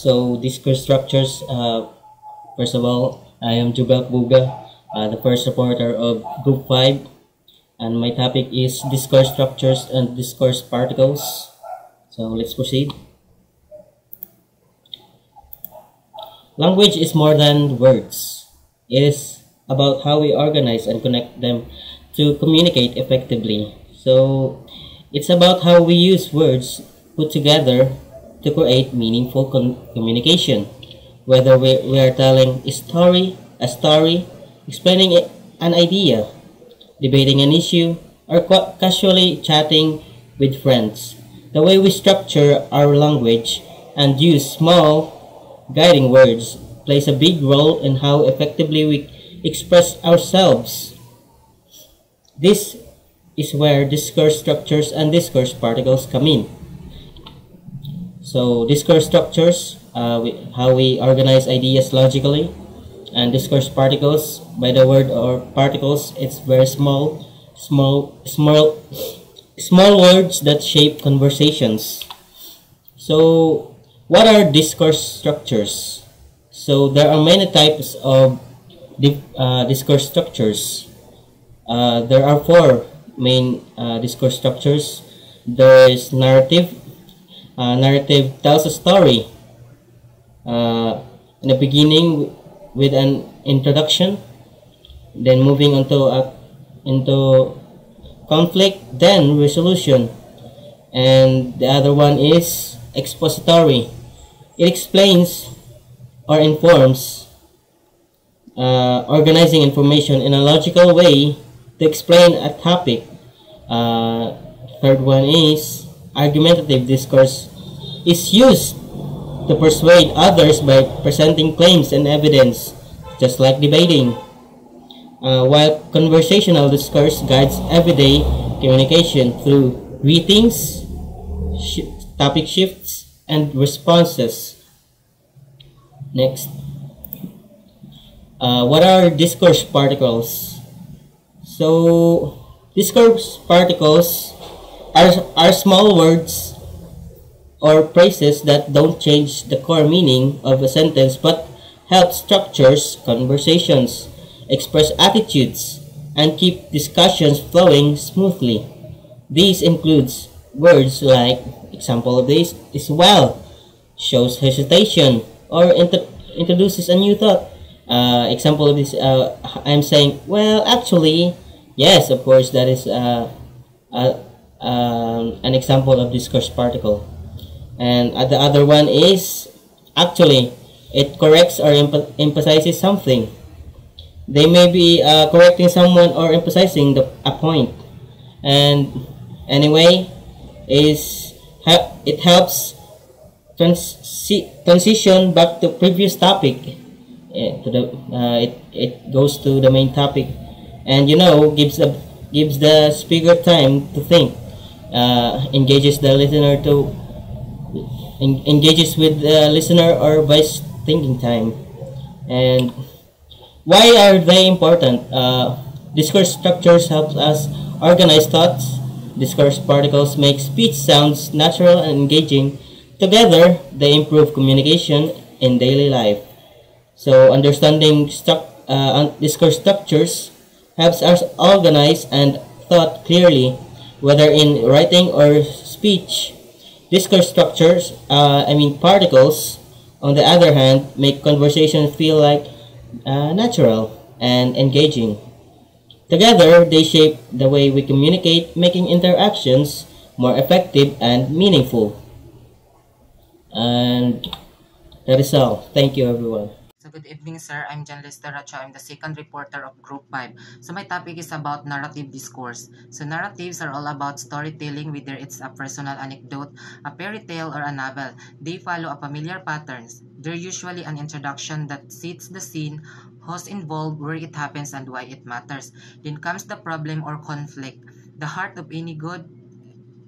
So discourse structures. First of all, I am Jubel Buga, the first reporter of Group 5, and my topic is discourse structures and discourse particles. So let's proceed. Language is more than words. It is about how we organize and connect them to communicate effectively. So it's about how we use words put together to create meaningful communication. Whether we are telling a story, explaining an idea, debating an issue, or casually chatting with friends. The way we structure our language and use small guiding words plays a big role in how effectively we express ourselves. This is where discourse structures and discourse particles come in. So discourse structures, how we organize ideas logically, and discourse particles, by the word or particles, it's very small words that shape conversations. So what are discourse structures? So there are many types of discourse structures. There are four main discourse structures. There is narrative. Narrative tells a story. In the beginning with an introduction, then moving into conflict, then resolution, and the other one is expository. It explains or informs, organizing information in a logical way to explain a topic. Third one is argumentative discourse. Is used to persuade others by presenting claims and evidence, just like debating. While conversational discourse guides everyday communication through greetings, topic shifts, and responses. Next. What are discourse particles? So, discourse particles are small words or phrases that don't change the core meaning of a sentence but help structures conversations, express attitudes, and keep discussions flowing smoothly. These includes words like, example of this is well, shows hesitation, or introduces a new thought. Example of this, I'm saying, well, actually, yes, of course, that is an example of discourse particle. And the other one is actually, it corrects or emphasizes something. They may be correcting someone or emphasizing a point. And anyway, it helps transition back to previous topic. It goes to the main topic, and gives the speaker time to think, engages the listener to engages with the listener or buys thinking time. And why are they important? Discourse structures help us organize thoughts. Discourse particles make speech sounds natural and engaging. Together, they improve communication in daily life. So understanding discourse structures helps us organize and thought clearly, whether in writing or speech. Discourse structures, particles, on the other hand, make conversation feel like natural and engaging. Together, they shape the way we communicate, making interactions more effective and meaningful. And that is all. Thank you, everyone. So good evening, sir. I'm John Lester Racho. I'm the second reporter of Group 5. So my topic is about narrative discourse. So narratives are all about storytelling, whether it's a personal anecdote, a fairy tale, or a novel. They follow a familiar patterns. They're usually an introduction that sets the scene, who's involved, where it happens, and why it matters. Then comes the problem or conflict. The heart of any good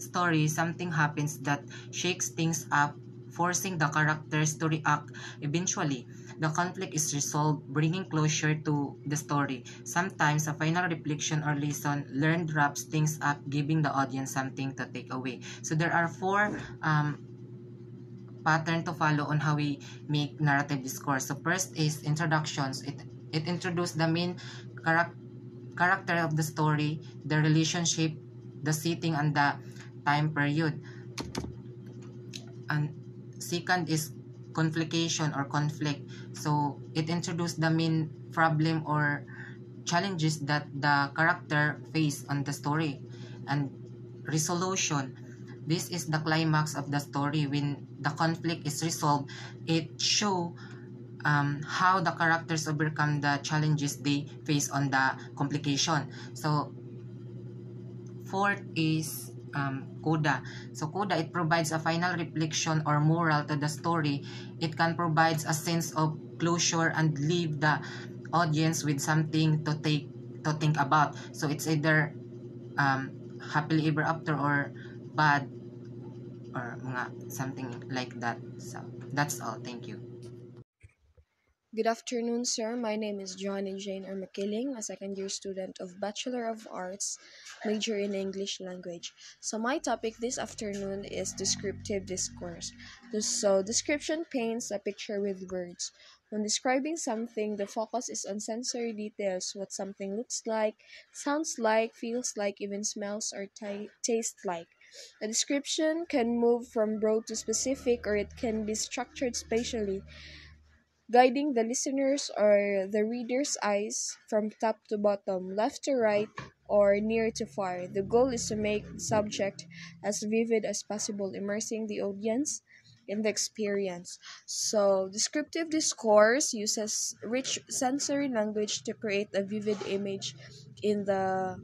story, something happens that shakes things up, forcing the characters to react. Eventually, the conflict is resolved, bringing closure to the story. Sometimes, a final reflection or lesson learned wraps things up, giving the audience something to take away. So there are four pattern to follow on how we make narrative discourse. So first is introductions. It introduced the main character of the story, the relationship, the setting, and the time period. And second is confliction or conflict. So it introduced the main problem or challenges that the character face on the story. And resolution, this is the climax of the story. When the conflict is resolved, it show how the characters overcome the challenges they face on the complication. So fourth is coda. So coda, it provides a final reflection or moral to the story. It can provide a sense of closure and leave the audience with something to think about. So it's either happily ever after or bad or mga something like that. So that's all. Thank you. Good afternoon, sir. My name is Johnny Jane Armakiling, a second-year student of Bachelor of Arts, major in English language. So my topic this afternoon is descriptive discourse. So description paints a picture with words. When describing something, the focus is on sensory details, what something looks like, sounds like, feels like, even smells or tastes like. A description can move from broad to specific, or it can be structured spatially, guiding the listener's or the reader's eyes from top to bottom, left to right, or near to far. The goal is to make the subject as vivid as possible, immersing the audience in the experience. So, descriptive discourse uses rich sensory language to create a vivid image in the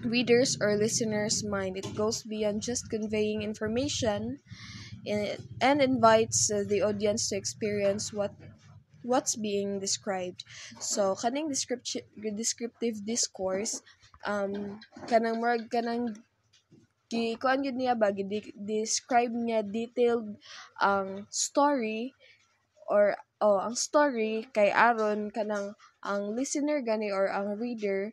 reader's or listener's mind. It goes beyond just conveying information and invites the audience to experience what's being described. So kaning descriptive discourse, kanang murag kanang kuan gyud niya ba describe niya detailed ang story, or ang story kay aron kanang ang listener gani or ang reader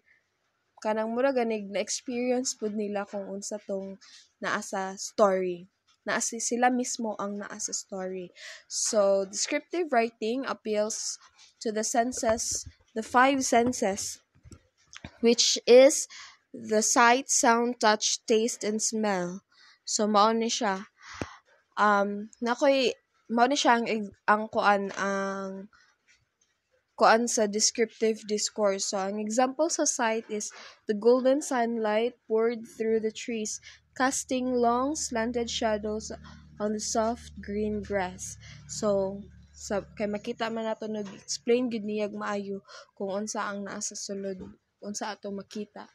kanang mura ganig na experience pud nila kung unsa tong naa sa story. Sila mismo ang naa sa story. So, descriptive writing appeals to the senses, the five senses, which is the sight, sound, touch, taste, and smell. So, mao ni siya. Mao ni siya ang kuan sa descriptive discourse. So, ang example sa sight is the golden sunlight poured through the trees, casting long slanted shadows on the soft green grass. So, kay makita man nato nag-explain gid niyag maayo kung unsa ang naa sa sulod, unsa ato makita.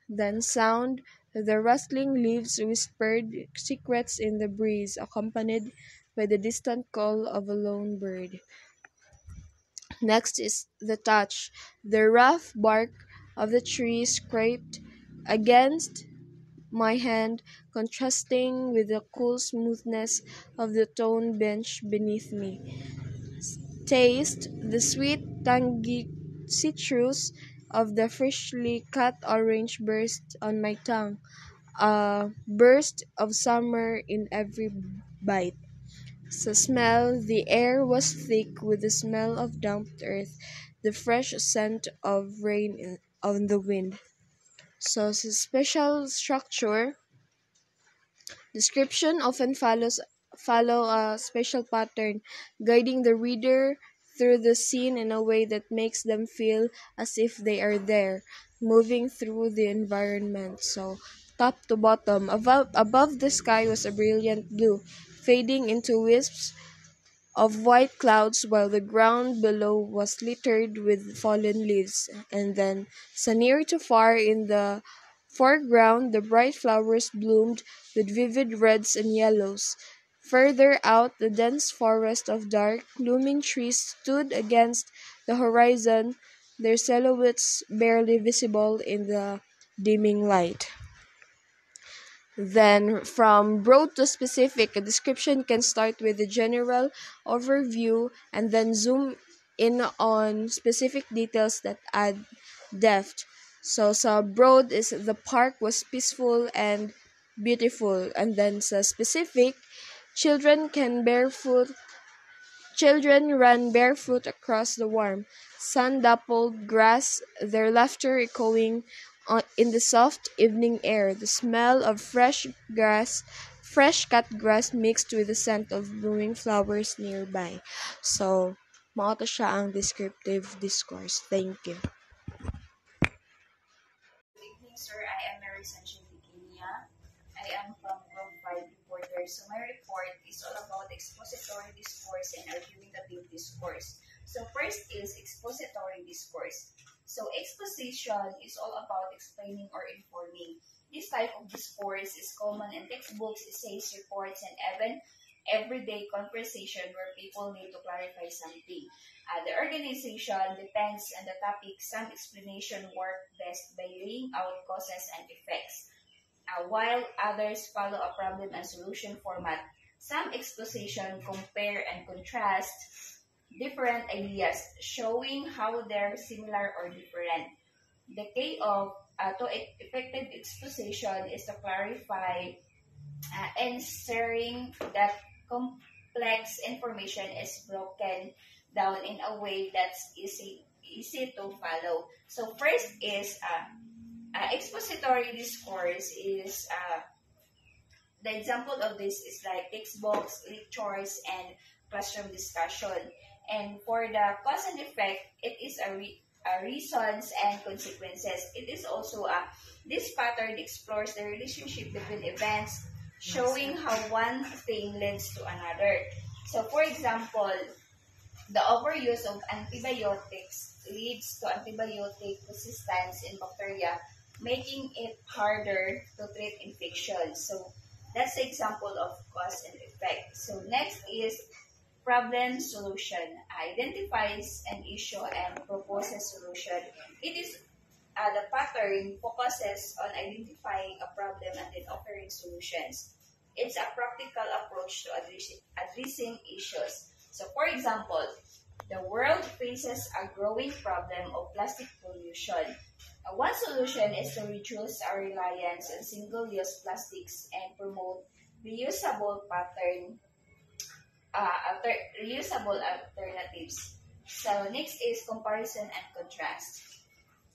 Then sound, the rustling leaves whispered secrets in the breeze, accompanied by the distant call of a lone bird. Next is the touch. The rough bark of the tree scraped against my hand, contrasting with the cool smoothness of the stone bench beneath me. Taste, the sweet, tangy citrus of the freshly cut orange burst on my tongue, a burst of summer in every bite. So smell, the air was thick with the smell of damp earth, the fresh scent of rain on the wind. So special structure, description often follow a special pattern, guiding the reader through the scene in a way that makes them feel as if they are there, moving through the environment. So top to bottom, above the sky was a brilliant blue, fading into wisps of white clouds, while the ground below was littered with fallen leaves. And then, sa near to far in the foreground, the bright flowers bloomed with vivid reds and yellows. Further out, the dense forest of dark, looming trees stood against the horizon, their silhouettes barely visible in the dimming light. Then, from broad to specific, a description can start with a general overview and then zoom in on specific details that add depth. So, sa broad is the park was peaceful and beautiful, and then sa specific, Children can barefoot Children ran barefoot across the warm, sun-dappled grass, their laughter echoing in the soft evening air. The smell of fresh cut grass mixed with the scent of blooming flowers nearby. So, mao to siya ang descriptive discourse. Thank you. Good evening, sir. I am Mary Sanchez Viginia. I am from Group 5 Reporter. So my report is all about expository discourse and argumentative discourse. So first is expository discourse. So exposition is all about explaining or informing. This type of discourse is common in textbooks, essays, reports, and even everyday conversation where people need to clarify something. The organization depends on the topic. Some explanation work best by laying out causes and effects, while others follow a problem and solution format. Some exposition compare and contrast different ideas, showing how they're similar or different. The key of to effective exposition is to clarify ensuring that complex information is broken down in a way that's easy to follow. So first is expository discourse is the example of this is like textbooks, lectures, and classroom discussion. And for the cause and effect, it is reasons and consequences. It is also this pattern explores the relationship between events, showing how one thing leads to another. So for example, the overuse of antibiotics leads to antibiotic resistance in bacteria, making it harder to treat infections. So that's the example of cause and effect. So next is problem solution. Identifies an issue and proposes solution. It is the pattern focuses on identifying a problem and then offering solutions. It's a practical approach to addressing issues. So for example, the world faces a growing problem of plastic pollution. One solution is to reduce our reliance on single-use plastics and promote reusable alternatives. So next is comparison and contrast.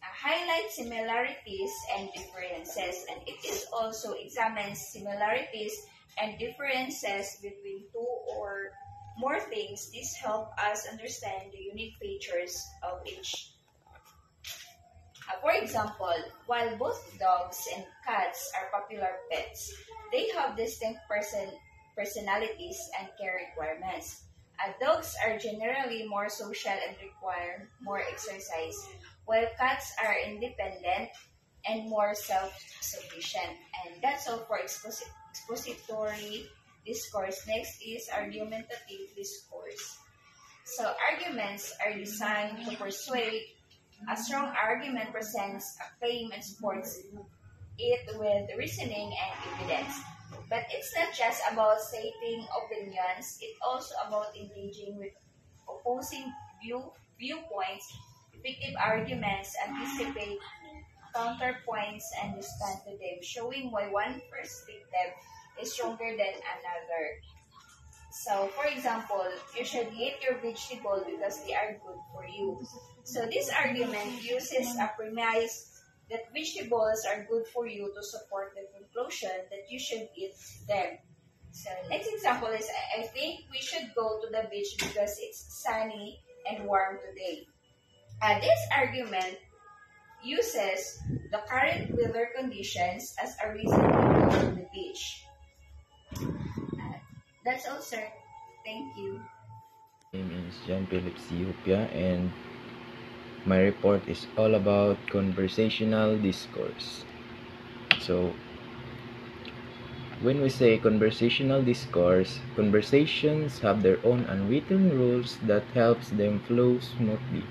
Highlight similarities and differences, and it is also examines similarities and differences between two or more things. This helps us understand the unique features of each. For example, while both dogs and cats are popular pets, they have distinct personalities and care requirements. Dogs are generally more social and require more exercise, while cats are independent and more self-sufficient. And that's all for expository discourse. Next is argumentative discourse. So arguments are designed to persuade. A strong argument presents a claim and supports it with reasoning and evidence. But it's not just about stating opinions, it's also about engaging with opposing viewpoints. Effective arguments anticipate counterpoints and respond to them, showing why one perspective is stronger than another. So, for example, you should eat your vegetable because they are good for you. So, this argument uses a premise that vegetables are good for you to support the conclusion that you should eat them. So, next example is, I think we should go to the beach because it's sunny and warm today. This argument uses the current weather conditions as a reason to go to the beach. That's all, sir. Thank you. My name is John Philip Siupia, and my report is all about conversational discourse. So, when we say conversational discourse, conversations have their own unwritten rules that helps them flow smoothly.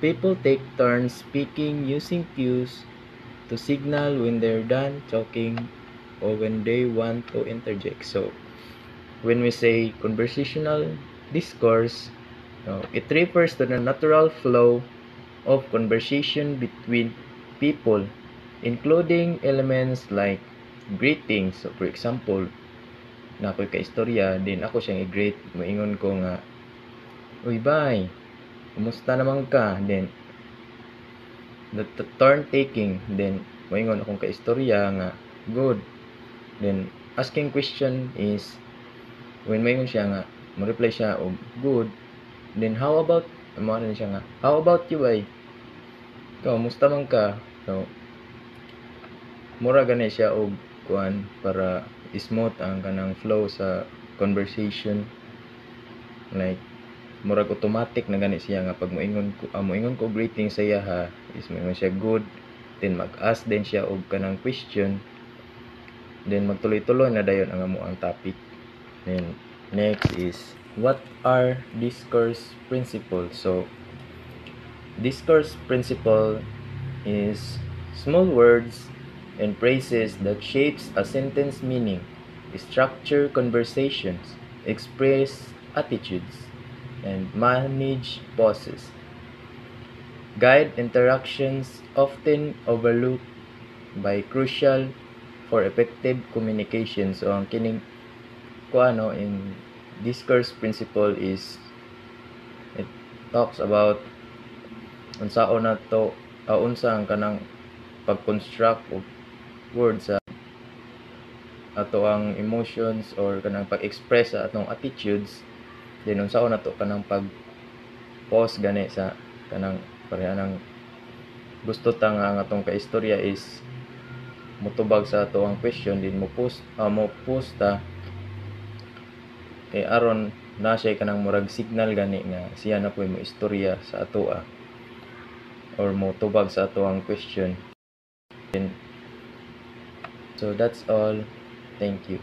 People take turns speaking using cues to signal when they're done talking or when they want to interject. So, when we say conversational discourse, it refers to the natural flow of conversation between people, including elements like greetings. So, for example, na ako'y kaistorya, then ako siyang i-greet, moingon ko nga, "Uy, bye, kumusta naman ka?" Then, the turn taking, then moingon akong kaistorya nga, "Good." Then, asking question is, when moingon siya nga, mo-reply siya og good, then how about, mo rin siya nga, "How about you, ay? Ikaw, kumusta man ka?" So, mura gani siya og kuan para smooth ang kanang flow sa conversation, like murag automatic na gani siya nga pag moingon ko greeting sa iya ha is moingon siya good, then mag-ask din siya og kanang question, then magtuloy-tuloy na dayon ang amo ang topic. Then next is, what are discourse principles? So discourse principle is small words and phrases that shapes a sentence meaning, structure conversations, express attitudes, and manage pauses. Guide interactions often overlooked by crucial for effective communication. So ang kining in discourse principle is, it talks about unsaon nato unsa ang kanang pag-construct og words sa ato ang emotions or kanang pag-express sa atong attitudes, then unsaon nato kanang pag-pause gani sa kanang pareha ng gusto ta nga ang atong kaistorya is mutubag sa ato ang question, din mo post ta kay aron na siya kanang murag signal gani nga siya na po'y mo istorya sa atoa or mo tubag sa ato ang question. And so that's all. Thank you.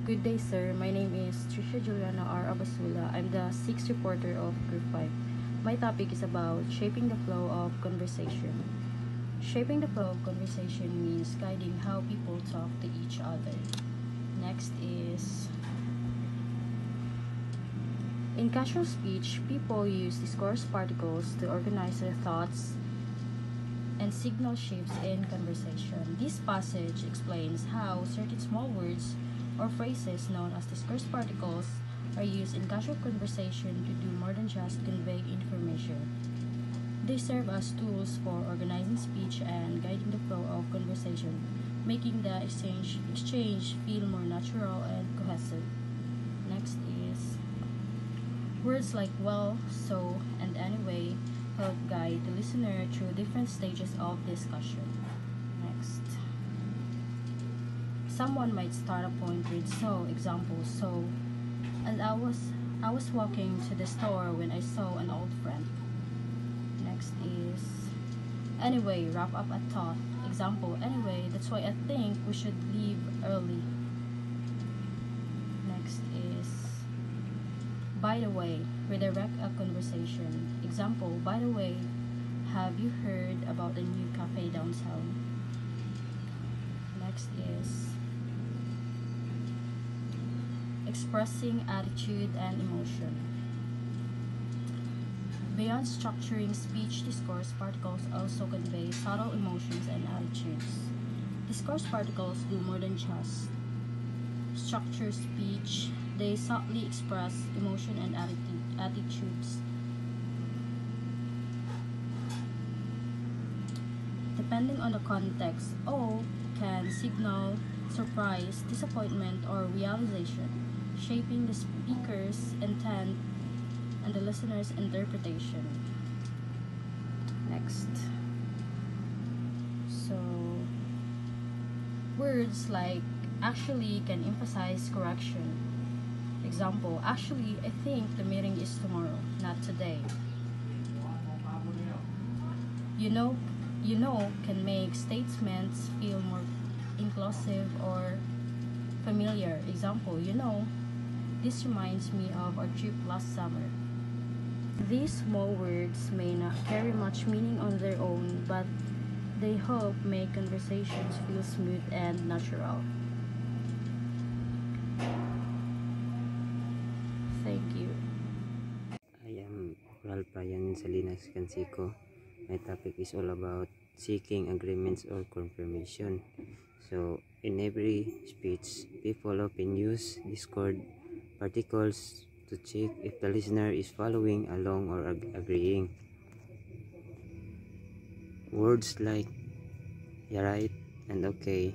Good day, sir. My name is Trisha Juliana R. Abasula. I'm the 6th reporter of Group 5. My topic is about shaping the flow of conversation. Shaping the flow of conversation means guiding how people talk to each other. Next is, in casual speech, people use discourse particles to organize their thoughts and signal shifts in conversation. This passage explains how certain small words or phrases known as discourse particles are used in casual conversation to do more than just convey information. They serve as tools for organizing speech and guiding the flow of conversation, making the exchange feel more natural and cohesive. Next is, words like well, so, and anyway help guide the listener through different stages of discussion. Next. Someone might start a point with so, example, so, and I was walking to the store when I saw an old friend. Next is, anyway, wrap up a thought. Example, anyway, that's why I think we should leave early. Next is, by the way, redirect a conversation. Example, by the way, have you heard about the new cafe downtown? Next is, expressing attitude and emotion. Beyond structuring speech, discourse particles also convey subtle emotions and attitudes. Discourse particles do more than just structure speech. They subtly express emotion and attitudes. Depending on the context, O can signal surprise, disappointment, or realization, shaping the speaker's intent and the listener's interpretation. Next. So, words like actually can emphasize correction. Example, actually, I think the meeting is tomorrow, not today. You know can make statements feel more inclusive or familiar. Example, this reminds me of our trip last summer. These small words may not carry much meaning on their own, but they help make conversations feel smooth and natural. Thank you. I am Ralph Ryan Salinas Canseco. My topic is all about seeking agreements or confirmation. So in every speech, people often use discord particles to check if the listener is following along or agreeing. Words like "you're right" and "okay"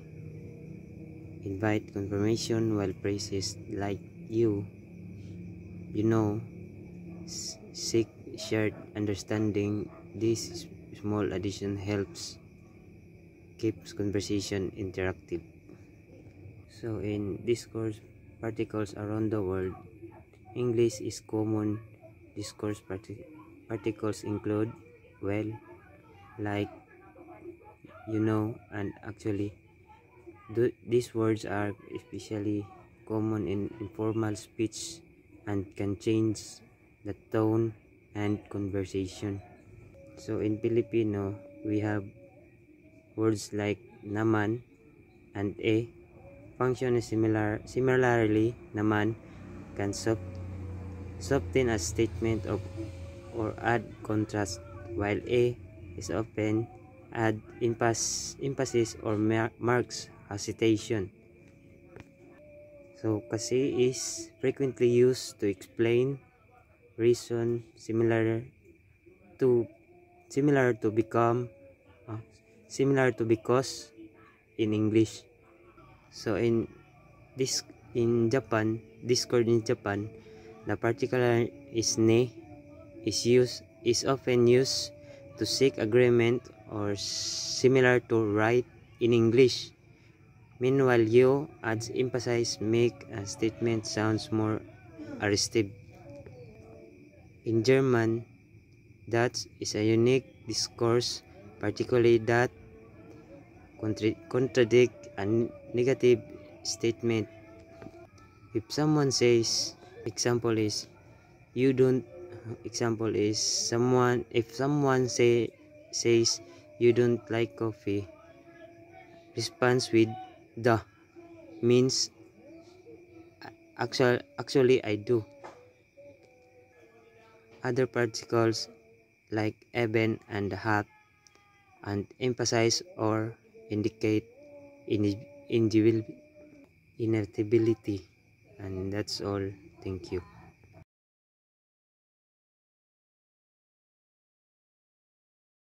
invite confirmation, while phrases like you know, seek shared understanding. This small addition helps keeps conversation interactive. So in discourse particles around the world, English is common. Discourse particles include "well," "like," and "actually." These words are especially common in informal speech and can change the tone and conversation. So in Filipino, we have words like "naman" and function is similar. Similarly, "naman" can soften a statement or add contrast, while is often add emphasis or marks hesitation. So kasi is frequently used to explain reason, to similar to become similar to because in English. So in Japan, discord in Japan, the particular is "ne" is often used to seek agreement or similar to "right" in English. Meanwhile, "yo" adds emphasis, make a statement sounds more arrestive. In German, "that" is a unique discourse, particularly that contradict a negative statement. If someone says, example is you don't example is someone if someone says you don't like coffee, response with "the" means actually I do. Other particles like "even" and "have" and emphasize or indicate inevitability. And that's all. Thank you.